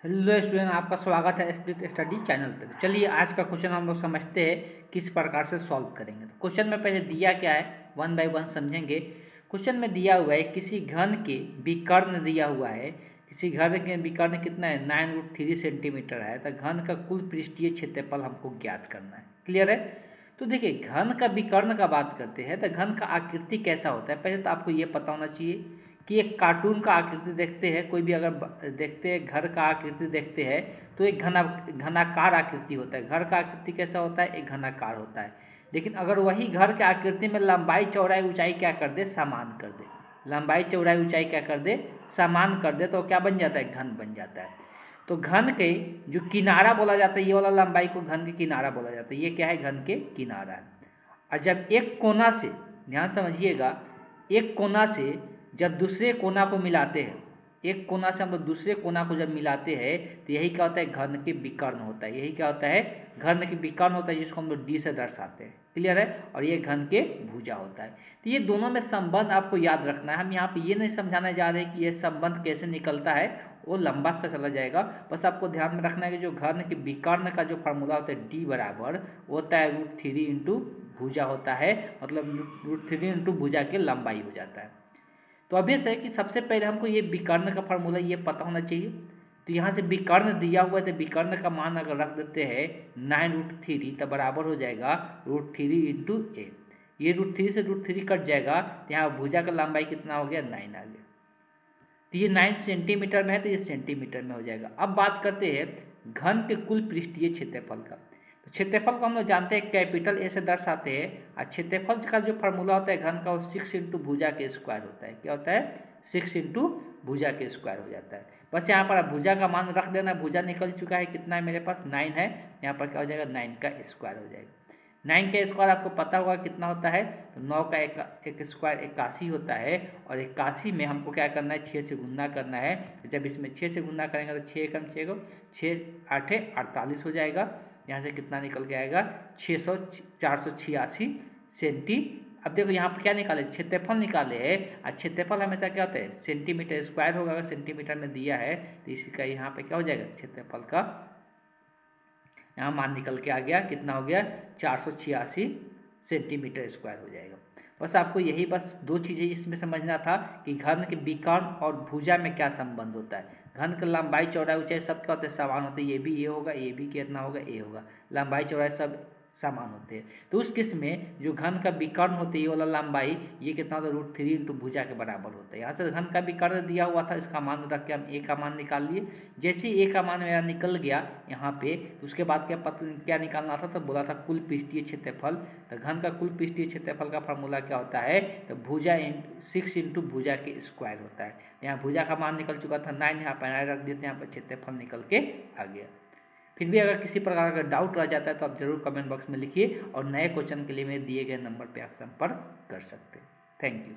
Hello student, आपका स्वागत है स्प्लिट स्टडी चैनल पे। तो चलिए आज का क्वेश्चन हम लोग समझते हैं किस प्रकार से सॉल्व करेंगे। तो क्वेश्चन में पहले दिया क्या है, वन बाय वन समझेंगे। क्वेश्चन में दिया हुआ है किसी घन के विकर्ण दिया हुआ है। किसी घन के विकर्ण कितना है, 9√3 सेंटीमीटर है। तो घन का कुल पृष्ठीय क्षेत्रफल हमको ज्ञात करना है। क्लियर है। तो देखिए, घन का विकर्ण का बात करते हैं तो घन का आकृति कैसा होता है, पहले तो आपको ये पता होना चाहिए कि एक कार्टून का आकृति देखते हैं, कोई भी अगर देखते हैं घर का आकृति देखते हैं तो एक घनाकार आकृति होता है। घर का आकृति कैसा होता है, एक घनाकार होता है। लेकिन अगर वही घर के आकृति में लंबाई चौड़ाई ऊंचाई क्या कर दे, समान कर दे, लंबाई चौड़ाई ऊंचाई क्या कर दे, समान कर दे, तो क्या बन जाता है, घन बन जाता है। तो घन के जो किनारा बोला जाता है, ये वाला लंबाई को घन के किनारा बोला जाता है। ये क्या है, घन के किनारा है। और जब एक कोना से, ध्यान समझिएगा, एक कोना से जब दूसरे कोना को मिलाते हैं, एक कोना से हम लोग दूसरे कोना को जब मिलाते हैं तो यही क्या होता है, घन के विकर्ण होता है। यही क्या होता है, घन के विकर्ण होता है, जिसको हम लोग डी से दर्शाते हैं। क्लियर है। और ये घन के भुजा होता है। तो ये दोनों में संबंध आपको याद रखना है। हम यहाँ पे ये नहीं समझाने जा रहे कि ये संबंध कैसे निकलता है, वो लंबा सा चला जाएगा। बस आपको ध्यान में रखना है कि जो घन के विकर्ण का जो फॉर्मूला होता है डी बराबर होता है √3 इंटू भुजा होता है, मतलब √3 इंटू भुजा की लंबाई हो जाता है। तो अभी से कि सबसे पहले हमको ये विकर्ण का फॉर्मूला ये पता होना चाहिए। तो यहाँ से विकर्ण दिया हुआ है तो विकर्ण का मान अगर रख देते हैं 9√3 तो बराबर हो जाएगा √3 इंटू ए। ये √3 से √3 कट जाएगा तो यहाँ भुजा का लंबाई कितना हो गया, 9 आ गया। तो ये 9 सेंटीमीटर में है तो ये सेंटीमीटर में हो जाएगा। अब बात करते हैं घन के कुल पृष्ठीय क्षेत्रफल का। तो क्षेत्रफल को हम लोग जानते हैं कैपिटल ए से दर्शाते हैं। और क्षेत्रफल का जो फॉर्मूला होता है घन का, वो 6 इंटू भुजा के स्क्वायर होता है। क्या होता है, 6 इंटू भुजा के स्क्वायर हो जाता है। बस यहाँ पर भुजा का मान रख देना। भुजा निकल चुका है, कितना है मेरे पास, 9 है। यहाँ पर क्या हो जाएगा, 9 का स्क्वायर हो जाएगा। 9 का स्क्वायर आपको पता होगा कितना होता है, तो 9 का एक स्क्वायर 81 होता है। और 81 में हमको क्या करना है, 6 से गुना करना है। जब इसमें 6 से गुना करेंगे तो 6 कम 6 को 6 8 48 हो जाएगा। यहाँ से कितना निकल के आएगा, 486 सेंटी। अब देखो यहाँ पर क्या निकाले, क्षेत्रफल निकाले है। और क्षेत्रफल हमेशा क्या होता है, सेंटीमीटर स्क्वायर होगा। अगर सेंटीमीटर में दिया है तो इसी का यहाँ पे क्या हो जाएगा, क्षेत्रफल का यहाँ मान निकल के आ गया, कितना हो गया, 486 सेंटीमीटर स्क्वायर हो जाएगा। बस आपको यही बस दो चीज़ें इसमें समझना था कि घन के विकर्ण और भुजा में क्या संबंध होता है। घन का लंबाई चौड़ाई ऊंचाई सब क्या होते हैं, समान होते हैं। ये भी ये होगा, ये भी कितना होगा, ये होगा। लंबाई चौड़ाई सब समान होते हैं। तो उस केस में जो घन का विकर्ण होते है, ये वाला लंबाई ये कितना होता है, √3 इंटू भुजा के बराबर होता है। यहाँ से घन का विकर्ण दिया हुआ था, इसका मान रख के हम ए का मान निकाल लिए। जैसे ए का मान मेरा निकल गया यहाँ पे, तो उसके बाद क्या निकालना था, तो बोला था कुल पृष्ठीय क्षेत्रफल। तो घन का कुल पृष्ठीय क्षेत्रफल का फॉर्मूला क्या होता है, तो भुजा 6 इंटू भुजा के स्क्वायर होता है। यहाँ भुजा का मान निकल चुका था 9, यहाँ पर 9 रख देते हैं, यहाँ पर क्षेत्रफल निकल के आ गया। फिर भी अगर किसी प्रकार का डाउट रह जाता है तो आप जरूर कमेंट बॉक्स में लिखिए, और नए क्वेश्चन के लिए मेरे दिए गए नंबर पर आप संपर्क कर सकते हैं। Thank you.